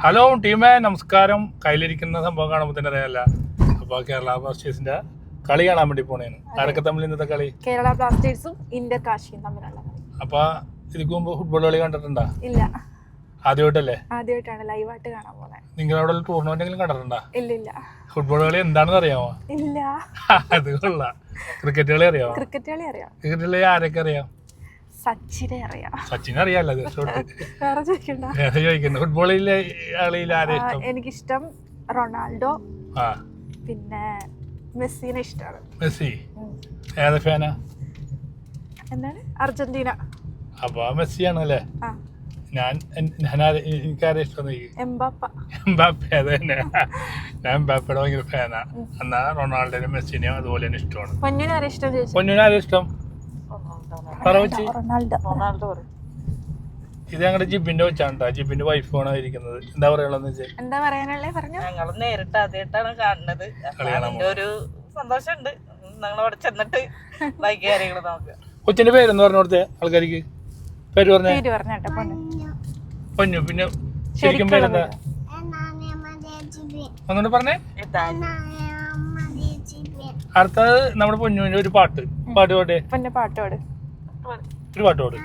Hello ടീമേ, നമസ്കാരം. കയ്യിലിരിക്കുന്ന സംഭവം കാണുമ്പോൾ തന്നെ അറിയാല്ല. അപ്പോൾ കേരള ബ്ലാസ്റ്റേഴ്സിന്റെ കളി കാണാൻ വേണ്ടി പോണേന്. ആരൊക്കെ തമ്മിൽ ഇന്നത്തെ കളി? കേരള ബ്ലാസ്റ്റേഴ്സും ഇന്റർ കാശിയും തമ്മിലുള്ള കളി. അപ്പൊ ഇതിക്ക് മുമ്പ് ഫുട്ബോൾ കളി കണ്ടിട്ടുണ്ടോ? ഇല്ല, ആദ്യമായിട്ടല്ലേ? ആദ്യമായിട്ടാണ് ലൈവായിട്ട് കാണാൻ പോകുന്നത്. നിങ്ങളവിടെ ടൂർണമെന്റെങ്കിലും കണ്ടിട്ടുണ്ടോ? ഇല്ല. ഫുട്ബോൾ കളി എന്താണെന്ന് അറിയാമോ? ഇല്ല. അത് കൊള്ളാം. ക്രിക്കറ്റ് കളി അറിയാമോ? ക്രിക്കറ്റ് കളി അറിയാം. ക്രിക്കറ്റ് കളി ആരൊക്കെ അറിയാം? സച്ചിനെ അറിയാം. സച്ചിനെ അറിയാലോ. വേറെ ചോദിക്കണ്ട. ഫുട്ബോളിലെ കളിയിൽ ആരെയും ഇഷ്ടം? എനിക്കിഷ്ടം റൊണാൾഡോ, ആ പിന്നെ മെസ്സിനെ ഇഷ്ടമാണ്. മെസ്സി ഏത് ഫാനാ? എന്താണ്? അർജന്റീന. അപ്പൊ മെസ്സിയാണ് അല്ലേ? എനിക്കാരെ ഇഷ്ടം? എംബാപ്പെ. അത് തന്നെ. ഞാൻ എംബാപ്പയുടെ ഭയങ്കര ഫാനാ. എന്നാ റൊണാൾഡോനും മെസ്സിനെയും അതുപോലെ തന്നെ ഇഷ്ടമാണ്. പൊന്നിനെ ആരെ ഇഷ്ടം? ഇത് ഞങ്ങളുടെ ജിബിന്റെ വെച്ചാണ്. ജിബിന്റെ വൈഫാണ് ഇരിക്കുന്നത്. എന്താ പറയാനുള്ളതെന്ന് വെച്ചാൽ ഞങ്ങൾ നേരിട്ട് ആദ്യമായിട്ടാണ് കാണുന്നത്. അതിന്റെ ഒരു സന്തോഷമുണ്ട്. ഞങ്ങളവിടെ ചെന്നിട്ട് ബാക്കി കാര്യങ്ങൾ നോക്കുക. കൊച്ചിന്റെ പേരെന്ന് പറഞ്ഞു കൊടുത്തേ ആൾക്കാർക്ക്. പേര് പറഞ്ഞേ? പൊന്നു. പിന്നെ ശരിക്കും പേരെന്താ? ഒന്നുകൂടെ പറഞ്ഞേ. അടുത്തത് നമ്മുടെ പൊന്നുവിന്റെ ഒരു പാട്ട് പാട്ട് ഒരു പാട്ട് പാട്.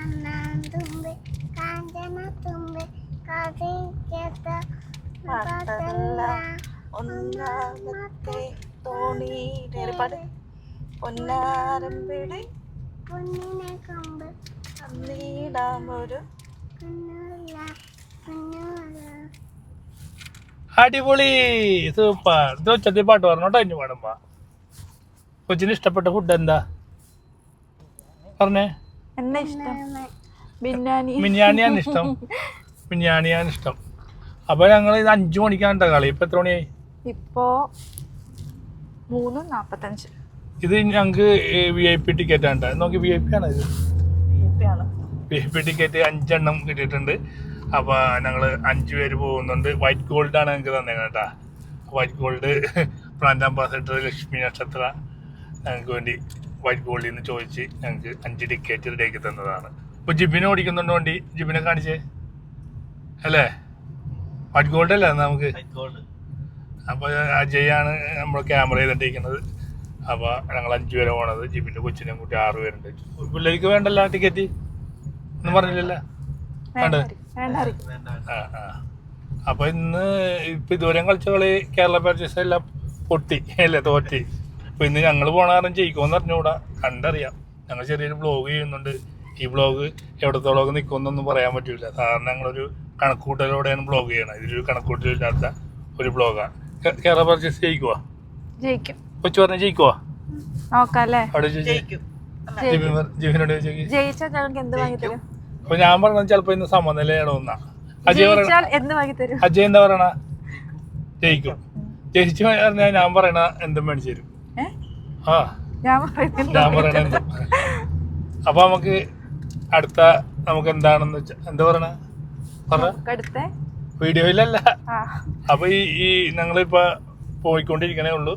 അടിപൊളി, സൂപ്പർ. ഇത് ഉച്ചത്തിൽ പാട്ട് പറഞ്ഞോട്ടോ. അതിന് പാടുമ്പോ കൊച്ചിന് ഇഷ്ടപ്പെട്ട ഫുഡ് എന്താ പറഞ്ഞേ? ബിരിയാണിയാണ് ഇഷ്ടം. ബിരിയാണിയാണ് ഇഷ്ടം. അപ്പൊ ഞങ്ങൾ ഇത് 5 മണിക്കാണ് കളി. ഇപ്പൊ എത്ര മണിയായി? ഇപ്പോ 3:45. ഇത് ഞങ്ങക്ക് VIP ടിക്കറ്റ് ആണ്. നോക്കി, VIP ആണ് ഇത്. VIP ടിക്കറ്റ് 5 എണ്ണം കിട്ടിയിട്ടുണ്ട്. അപ്പൊ ഞങ്ങള് 5 പേര് പോകുന്നുണ്ട്. വൈറ്റ് ഗോൾഡ് ആണ് ഞങ്ങൾക്ക് തന്നേക്കുന്നത് കേട്ടാ. White gold brand ambassador Lakshmi നക്ഷത്ര ഞങ്ങൾക്ക് വേണ്ടി വൈറ്റ് ഗോൾഡിൽ നിന്ന് ചോദിച്ച് ഞങ്ങൾക്ക് 5 ടിക്കറ്റ് റെഡിയാക്കി തന്നതാണ്. ഇപ്പൊ ജിബിനെ ഓടിക്കുന്നുണ്ട് വണ്ടി. ജിബിനെ കാണിച്ചേ അല്ലേ? വൈറ്റ് ഗോൾഡ് അല്ലേ നമുക്ക്? അപ്പൊ അജയാണ് നമ്മൾ ക്യാമറ ചെയ്തിട്ടിരിക്കുന്നത്. അപ്പൊ ഞങ്ങൾ 5 പേരെ പോണത്. ജിബിന്റെ കൊച്ചിനെ കൂട്ടി 6 പേരുണ്ട്. പിള്ളേർക്ക് വേണ്ടല്ലോ ടിക്കറ്റ് ഒന്നും പറഞ്ഞില്ലല്ലോ? അപ്പൊ ഇന്ന് ഇപ്പൊ ഇതുവരെ കളിച്ച കളി കേരള ബ്ലാസ്റ്റേഴ്സ് എല്ലാം പൊട്ടി അല്ലേ, തോറ്റി. അപ്പൊ ഇന്ന് ഞങ്ങൾ പോണ കാരണം ജയിക്കുമെന്ന് അറിഞ്ഞുകൂടാ, കണ്ടറിയാം. ഞങ്ങൾ ചെറിയൊരു ബ്ലോഗ് ചെയ്യുന്നുണ്ട്. ഈ ബ്ലോഗ് എവിടത്തോളം നിൽക്കുമെന്നൊന്നും പറയാൻ പറ്റൂല. സാധാരണ ഞങ്ങളൊരു കണക്കൂട്ടലോടെയാണ് ബ്ലോഗ് ചെയ്യണം. ഇതിലൊരു കണക്കൂട്ടലില്ലാത്ത ഒരു ബ്ലോഗാണ്. കേരള ബ്ലാസ്റ്റേഴ്സ് ജയിക്കുവാ? കൊച്ചു പറഞ്ഞ ജയിക്കുവാ? അവിടെ ജിബിനോട് ചോദിച്ചു. അപ്പൊ ഞാൻ പറഞ്ഞത് ചിലപ്പോ ഇന്ന് സമനിലയാണോ എന്നാ. അജയ് എന്താ പറയണ? ജയിക്കും. ജയിച്ചു പറഞ്ഞാൽ ഞാൻ പറയണ എന്തും മേടിച്ചു തരും. ഞാൻ പറയണ എന്തും. അപ്പൊ നമുക്ക് അടുത്ത നമുക്ക് എന്താണെന്ന് വെച്ചാ എന്താ പറയണ വീഡിയോയിലല്ല. അപ്പൊ ഈ ഞങ്ങളിപ്പോ പോയിക്കൊണ്ടിരിക്കണേ ഉള്ളൂ.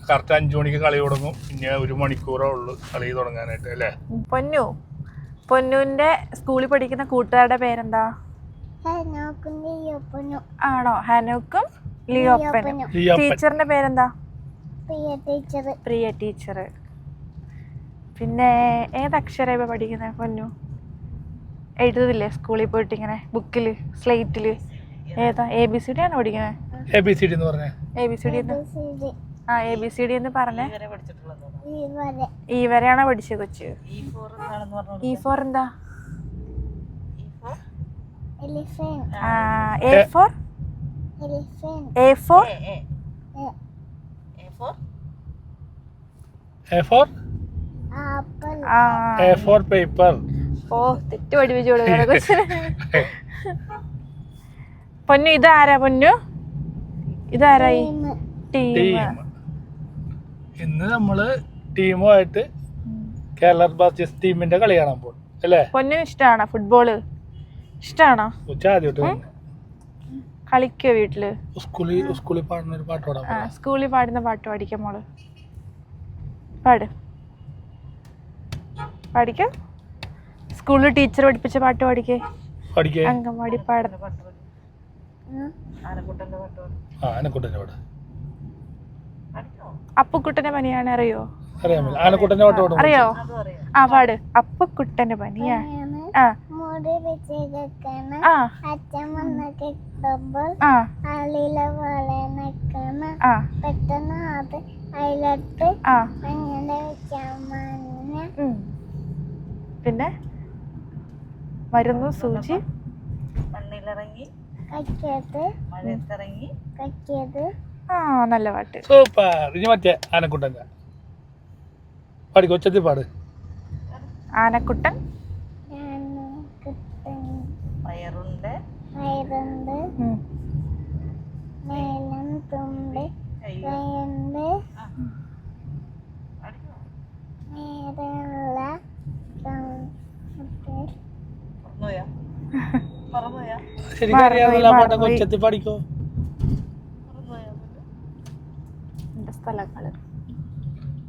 കറക്റ്റ് 5 മണിക്ക് കളി തുടങ്ങും. പിന്നെ 1 മണിക്കൂറേ ഉള്ളു കളി തുടങ്ങാനായിട്ട് അല്ലേ? പൊന്നുവിന്റെ സ്കൂളിൽ പഠിക്കുന്ന കൂട്ടുകാരുടെ പേരെന്താ? ആണോ? ഹനൂക്കും ലിയോപ്പനും. ടീച്ചറിന്റെ പേരെന്താ? പ്രിയ ടീച്ചർ. പിന്നെ ഏതക്ഷര ഇപ്പൊ പഠിക്കുന്നത് പൊന്നു? എഴുതില്ലേ സ്കൂളിൽ പോയിട്ട് ഇങ്ങനെ ബുക്കില് സ്ലേറ്റില്? ഏതാ? ABCD ആണോ പഠിക്കുന്നത്? ABCD എന്ന് പറഞ്ഞേ? ABCD ABCD എന്ന് പറഞ്ഞേ. ഈ വരെയാണോ പഠിച്ചത് കൊച്ച്? E4 എന്താ? A4 paper. ഓ, തെറ്റ് പഠിപ്പിച്ചു കൊടുക്കണം കൊച്ചിന്. പൊന്നു ഇതാരാ? പൊന്നു ഇതാരായി? ടീം. ഇന്ന് നമ്മള് ടീമുമായിട്ട് കേരള ബ്ലാസ്റ്റേഴ്സ് ടീമിന്റെ കളി കാണാൻ പോകും അല്ലേ? പൊന്നിന് ഇഷ്ടമാണോ ഫുട്ബോള്? ഇഷ്ടമാണോ? കളിക്കോ വീട്ടില്? സ്കൂളിൽ പാടുന്ന ഒരു പാട്ട് പാടാം. സ്കൂളിൽ പാടുന്ന പാട്ട് പാടിക്കാം മോള്. പാടിക്കാം. സ്കൂളിൽ ടീച്ചർ പഠിപ്പിച്ച പാട്ട് പാടിക്കേ. അംഗൻവാടി പാടുന്ന പാട്ട്. ആനക്കുട്ടന്റെ പാട്ട് പാടും. ആ ആനക്കുട്ടൻ്റെ പാട്ട് പാടിക്കോ? അപ്പുക്കുട്ടന്റെ പനിയാണ് അറിയോ? അറിയാമല്ലോ. ആനക്കുട്ടൻ്റെ പാട്ട് പാടും. അറിയോ? അതും അറിയാം. ആ പാട്. അപ്പുക്കുട്ടന്റെ പനിയാ. ആ മുടി വെച്ച് കെക്കണ ആ അച്ഛൻ വന്ന് കെട്ടുമ്പോൾ ആ അളിയില പോലെ നിക്കണ ആ പെട്ടെന്ന് അത് അതിലിട്ട് ആ അങ്ങനെ വെച്ചമ്മ ഉം. പിന്നെ മരുന്ന് സൂചി മണ്ണിലിറങ്ങി കക്കിയത് മഴയത്തിറങ്ങി കക്കിയത് ആ നല്ല പാട്ട്. സൂപ്പർ. ഇനി മറ്റേ ആനക്കുട്ടൻ്റെ പാടിക്കോ, ഉച്ചത്തിൽ പാട്. ആനക്കുട്ടൻ ഞാൻ കിട്ടൻ പയറുണ്ട് വയറുണ്ട് ഉം. മേലം തുമ്പി വയണ്ട് പാടിക്കോ? നേരെയുള്ള മറന്നുപോയാ? മറന്നുപോയാ? ശരിക്കും അറിയാമല്ലോ ആ പാട്ടൊക്കെ ഉച്ചത്തിൽ പാടിക്കോ. മറന്നുപോയാ? എന്റെ സ്ഥലങ്ങള്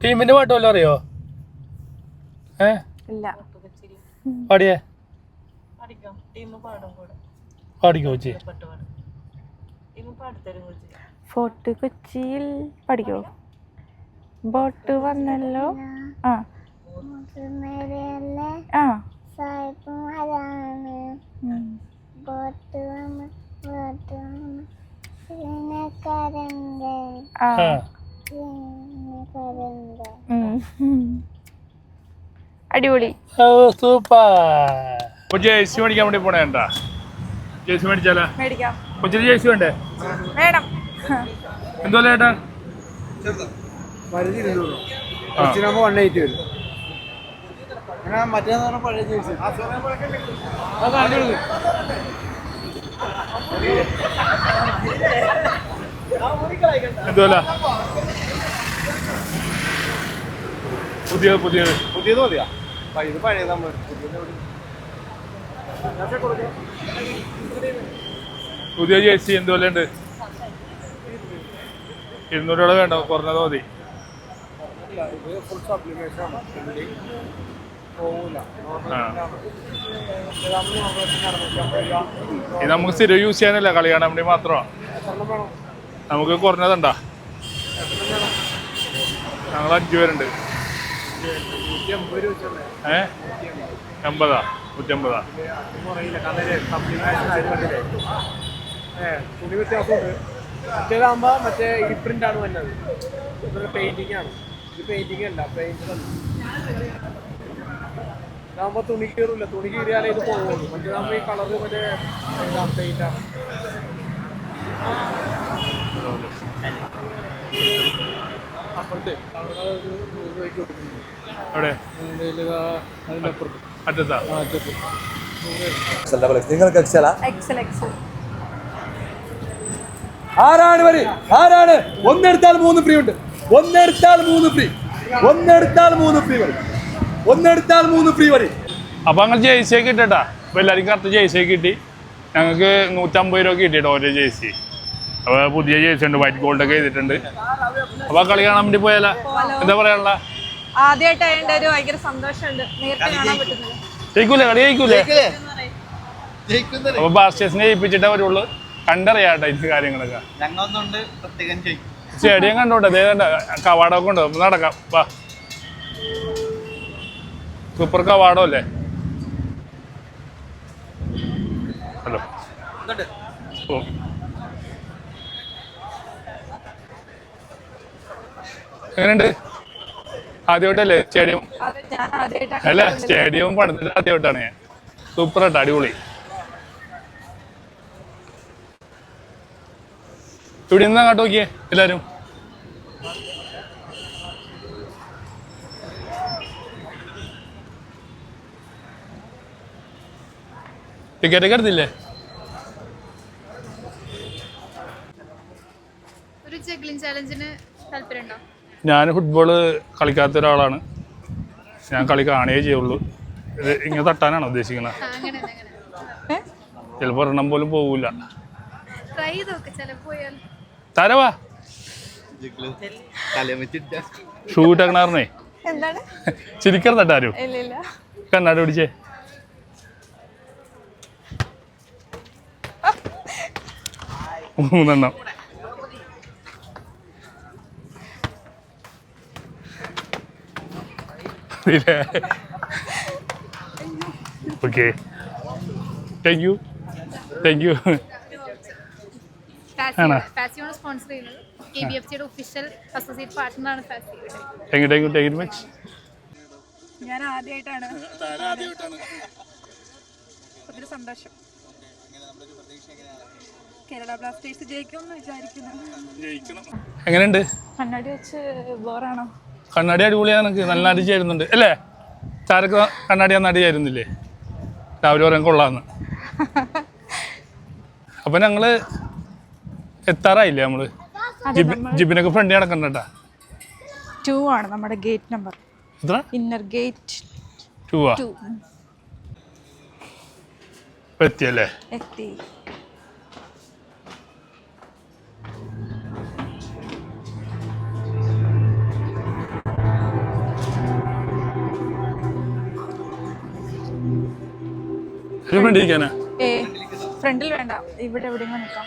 ടീമിന്റെ പാട്ട് വല്ലതും അറിയോ? ഇല്ല. കൊച്ചിരി പാടിയേ പാടിക്കോ? ടീം പാടും കൂടെ. പാടിക്കോ ചേച്ചി. പാട്ട് പാടും. ടീം പാടിത്തരും കൊച്ചി. ഫോർട്ട് കൊച്ചിയിൽ പഠിക്കോ? ബോട്ട് വന്നല്ലോ. ആ നേരെയല്ല ആ സായിപ്പുമാരാണ് ഉം. ബോട്ട് വന്ന് കരണ്ട് ആ ആ കരണ്ട് ഉം. അടിപൊളി. ഓ സൂപ്പർ. ഇപ്പൊ ജേഴ്സി മേടിക്കാൻ വേണ്ടി പോണേണ്ടാ? ജേഴ്സി മേടിച്ചാലാ? മേടിക്കാം. കൊച്ചിന് ജേഴ്സി വേണ്ടേ? വേണം. എന്തോ ചേട്ടാ? പരിധി 200 ആ. കൊച്ചിനാകുമ്പോൾ 180 വരും. അങ്ങനെ മറ്റേന്ന് പറഞ്ഞാൽ പഴയ ജേഴ്സി എന്തോല പുതിയത് പുതിയത് പുതിയത് മതിയാ? ഇത് പഴയത് നമ്മൾ പുതിയ ജേഴ്സി എന്തോലെ ഉണ്ട്? 200 രൂപ വേണ്ട, കുറഞ്ഞത് മതി. ഇത് ഫുൾ സപ്ലിമേഷൻ ആണ്. പോകൂല. ആ ഇത് നമുക്ക് സ്ഥിരം യൂസ് ചെയ്യാനല്ല, കളി കാണാൻ വേണ്ടി മാത്രമാണ്. നമുക്ക് കുറഞ്ഞതുണ്ടാ? ഞങ്ങൾ 5 പേരുണ്ട്. 80 150 തുണി വ്യത്യാസമുണ്ട്. മറ്റേതാകുമ്പോ മറ്റേ ഈ പ്രിന്റ് ആണ് വരുന്നത്. ഇത് പെയിന്റിംഗ് ആണ്. ഇത് പെയിന്റിംഗ് അല്ല, പെയിന്റ്. ഇതാകുമ്പോ തുണി കീറില്ല. തുണി കീറിയാലേ ഇത് പോകുള്ളൂ. മറ്റേതാകുമ്പോ ഈ കളറ് മറ്റേ പെയിന്റ് ആണ്. അപ്പുറത്ത് അവിടെ ഒരു 100 രൂപയ്ക്ക് കൊടുക്കുന്നു. എവിടെ? അതിനപ്പുറത്ത് അറ്റത്താ? നിങ്ങൾക്ക് എക്സലാ? Excel Excel. ആരാണ് വരി? ആരാണ്? ഒന്നെടുത്താൽ 3 ഫ്രീ ഉണ്ട്. ഒന്നെടുത്താൽ 3 ഫ്രീ. ഒന്നെടുത്താൽ 3 ഫ്രീ വരി. ഒന്നെടുത്താൽ 3 ഫ്രീ വരി. അപ്പൊ ഞങ്ങൾ ജേഴ്സി ഒക്കെ ഇട്ടാ. അപ്പൊ എല്ലാവർക്കും കറക്റ്റ് ജേഴ്സി ഒക്കെ കിട്ടി. ഞങ്ങൾക്ക് 150 രൂപ കിട്ടിട്ടോ ഓരോ ജേഴ്സി. അപ്പൊ പുതിയ ജേഴ്സി ഉണ്ട്, വൈറ്റ് ഗോൾഡ് ഒക്കെ ചെയ്തിട്ടുണ്ട്. അപ്പൊ കളി കാണാൻ വേണ്ടി പോയാലോ? എന്താ പറയാനുള്ള? ആദ്യമായിട്ട് ഒരു ഭയങ്കര സന്തോഷമുണ്ട്. നേരത്തെ കാണാൻ പറ്റുന്നത്. ജയിക്കൂലേ? കളി ജയിക്കൂലേ? അപ്പൊ ബാസ്റ്റേഴ്സിനെ ജയിപ്പിച്ചിട്ടേ വരുള്ളൂ. കണ്ടറിയാട്ടെ ഇത് കാര്യങ്ങളൊക്കെ. ഞങ്ങളൊന്നുണ്ട് പ്രത്യേകം സ്റ്റേഡിയം കണ്ടോട്ടെ. അതേ കവാടമൊക്കെ ഉണ്ടോ? ഒന്ന് നടക്കാം വാ. സൂപ്പർ കവാടം അല്ലേ? ഹലോ ഓ എങ്ങനെയുണ്ട്? ആദ്യമായിട്ടല്ലേ സ്റ്റേഡിയം? അല്ല, സ്റ്റേഡിയം പണിതിട്ട് ആദ്യമായിട്ടാണ് ഞാൻ. സൂപ്പർ ആയിട്ട് അടിപൊളി. ഇവിടെ നിന്ന് അങ്ങോട്ട് നോക്കിയേ എല്ലാരും. ടിക്കറ്റ് ഒക്കെ എടുത്തില്ലേ? ഒരു ജഗ്ലിംഗ് ചാലഞ്ചിന് താല്പര്യമുണ്ടോ? ഞാൻ ഫുട്ബോള് കളിക്കാത്ത ഒരാളാണ്. ഞാൻ കളി കാണുകയേ ചെയ്യുള്ളൂ. ഇത് ഇങ്ങനെ തട്ടാനാണോ ഉദ്ദേശിക്കുന്നത്? അങ്ങനെ ചിലപ്പോൾ ഒരെണ്ണം പോലും പോകൂല. ട്രൈ ചെയ്ത് നോക്ക്, ചിലപ്പോൾ പോയാൽ. തരവാ ഷൂ ഇട്ടേക്കണാർന്നേ. എന്താണ്? ചിരിക്കർ തട്ടാരും ഇല്ല. കണ്ണാടി പിടിച്ചേ. 3 ഓക്കെ താങ്ക് യു ആണോ? ഫാസിയാണ് സ്പോൺസർ ചെയ്യുന്നത്. KBFCയുടെ ഒഫീഷ്യൽ അസോസിയേറ്റ് പാർട്ട്ണറാണ് ഫാസി. Thank you much. ഞാൻ ആദ്യമായിട്ടാണ്. ഒത്തിരി സന്തോഷം. കേരള ബ്ലാസ്റ്റേഴ്സ് ജയിക്കുമെന്ന് വിചാരിക്കുന്നു. എങ്ങനെയുണ്ട്? കണ്ണാടി വെച്ച് ബോറാണോ? കണ്ണാടി അടിപൊളിയാണ്. നല്ല അടി ചേരുന്നുണ്ട് അല്ലേ? ചാരക്ക് കണ്ണാടി നടി ചേരുന്നില്ലേ? രാവിലെ പറയാൻ കൊള്ളാന്ന്. അപ്പൊ ഞങ്ങള് എത്താറായില്ലേ? നമ്മള് ജിബിനൊക്കെ ഫ്രണ്ട് നടക്കണ്ടട്ടാ. 2 ആണ് നമ്മുടെ ഗേറ്റ് നമ്പർ. എത്ര? Inner gate 2 എത്തിയല്ലേ? എത്തി. ഫ്രണ്ടിൽ വേണ്ട, ഇവിടെ എവിടെയെങ്കിലും നിൽക്കാം.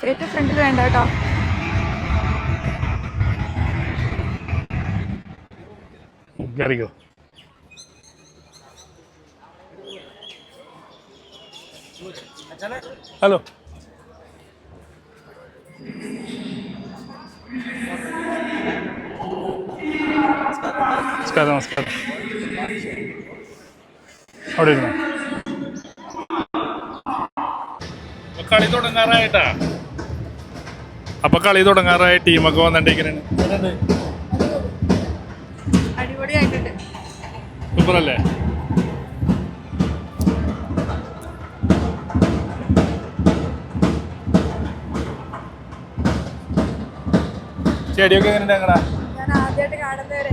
ഏറ്റവും ഫ്രണ്ടിൽ വേണ്ട കേട്ടോ. കയറിക്കോ. ഹലോ, നമസ്കാരം. അവിടെ ഇരുന്നോ. കളി തുടങ്ങാറായിട്ടാ. അപ്പൊ കളി തുടങ്ങാറായ ടീമൊക്കെ വന്നിട്ടിരിക്കണേ. അടിപൊളിയായിട്ടുണ്ട്. സൂപ്പർ അല്ലേ? ചെടിയൊക്കെ എങ്ങനെ ഞങ്ങളാ? ഞാൻ ആദ്യമായിട്ട് കാണുന്നവരെ.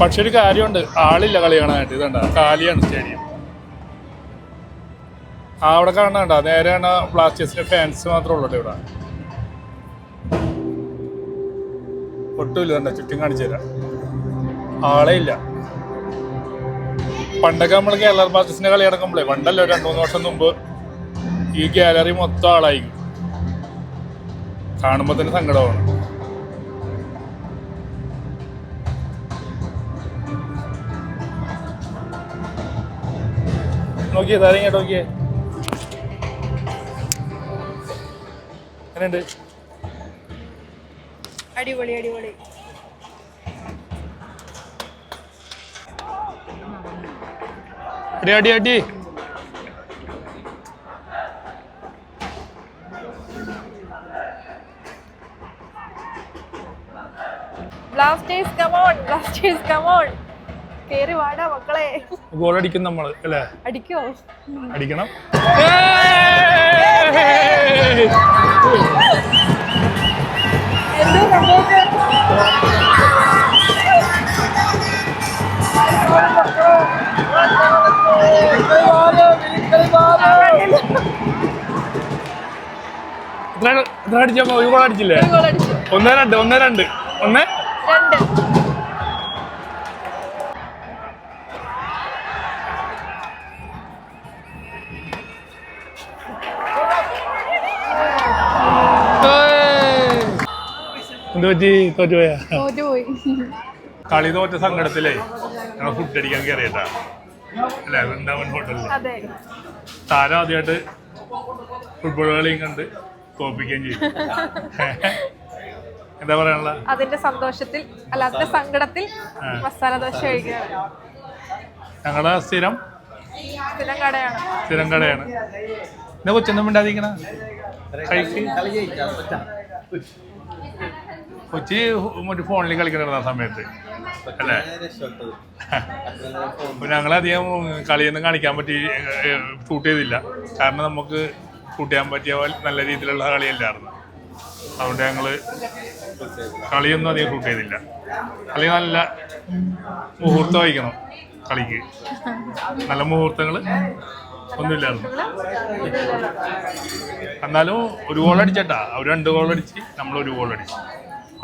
പക്ഷെ ഒരു കാര്യമുണ്ട്, ആളില്ല കളി കാണാനായിട്ട്. ഇതണ്ട കാലിയാണ് സ്റ്റേഡിയം. അവിടെ കാണണ്ട, നേരെയാണ് ബ്ലാസ്റ്റേഴ്സിന്റെ ഫാൻസ് മാത്രമേ ഉള്ളൂ ഇവിടെ. ഒട്ടുമില്ല, കണ്ട ചുറ്റും കാണിച്ചു തരാം. ആളെ ഇല്ല. പണ്ടൊക്കെ നമ്മൾ കേരള ബ്ലാസ്റ്റേഴ്സിന്റെ കളി നടക്കുമ്പോഴേ, പണ്ടല്ലോ 2-3 വർഷം മുമ്പ് ഈ ഗാലറി മൊത്തം ആളായിരിക്കും. കാണുമ്പോ തന്നെ സങ്കടമാണ്. നോക്കിയേ താരം കേട്ടോ, നോക്കിയേ എങ്ങനെയുണ്ട്? അടിപൊളി അടിപൊളി. അടി അടി അടി. Blasters come on, Blasters come on. കേറി വാടാ മക്കളെ. ഗോൾ അടിക്കും നമ്മൾ അല്ലേ? അടിക്കോ? അടിക്കണം. എന്തോ സംഭവിച്ചത്? എത്ര അടിച്ചപ്പോ? ഒരു ഗോൾ അടിച്ചില്ലേ? 1-2 1-2 1 2. എന്ത് പറ്റി? തോറ്റുപോയാ? തോറ്റുപോയി. കളി തോറ്റ സങ്കടത്തിലേ ഞങ്ങൾ ഫുഡ് അടിക്കാൻ കയറിയിട്ടാ അല്ലേ? വൃന്ദാവൻ ഹോട്ടലിൽ. അതെ. താരം ആദ്യമായിട്ട് ഫുട്ബോൾ കളിയും കണ്ട് തോപ്പിക്കുകയും ചെയ്യും. എന്താ പറയാനുള്ള? അതിന്റെ സന്തോഷത്തിൽ അല്ല, അതിന്റെ സങ്കടത്തിൽ മസാല ദോശ കഴിക്കുകയാണ്. ഞങ്ങളുടെ സ്ഥിരം കടയാണ്. എന്നാ കൊച്ചൊന്നും മിണ്ടാതിരിക്കണ കഴിക്ക്. കൊച്ചി മറ്റു ഫോണിൽ കളിക്കണ സമയത്ത് അല്ലേ? അപ്പൊ ഞങ്ങളധികം കളിയൊന്നും കാണിക്കാൻ പറ്റി ഷൂട്ട് ചെയ്തില്ല. കാരണം നമുക്ക് ഷൂട്ട് ചെയ്യാൻ പറ്റിയ നല്ല രീതിയിലുള്ള കളിയല്ലായിരുന്നു. അതുകൊണ്ട് ഞങ്ങള് കളിയൊന്നും അധികം ഷൂട്ട് ചെയ്തില്ല. കളി നല്ല മുഹൂർത്തം വഹിക്കണം കളിക്ക്. നല്ല മുഹൂർത്തങ്ങൾ ഒന്നുമില്ലായിരുന്നു. എന്നാലും ഒരു ഗോൾ അടിച്ചേട്ടാ. അവർ 2 ഗോൾ അടിച്ച്, നമ്മൾ 1 ഗോൾ അടിച്ചു.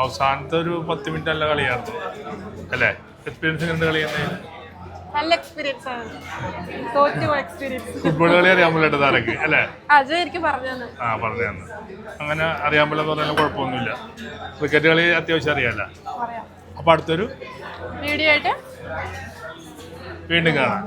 അവസാനത്തെ ഒരു 10 മിനിറ്റ് നല്ല കളിയായിരുന്നു അല്ലേ? എക്സ്പീരിയൻസ് കണ്ട് കളി തന്നെ നല്ല എക്സ്പീരിയൻസ് ആണ്. തോറ്റു എക്സ്പീരിയൻസ്. ഫുട്ബോൾ കളി അറിയാൻ പറ്റില്ല താരക്ക് അല്ലേ? അജയ് എനിക്ക് പറഞ്ഞു തന്നെ. ആ പറഞ്ഞു തന്നെ. അങ്ങനെ അറിയാൻ പറ്റില്ലെന്ന് പറഞ്ഞാലും കുഴപ്പമൊന്നുമില്ല. ക്രിക്കറ്റ് കളി അത്യാവശ്യം അറിയാമല്ലോ. പറയാം. അപ്പോൾ അടുത്തൊരു വീഡിയോ ആയിട്ട് വീണ്ടും കാണാം.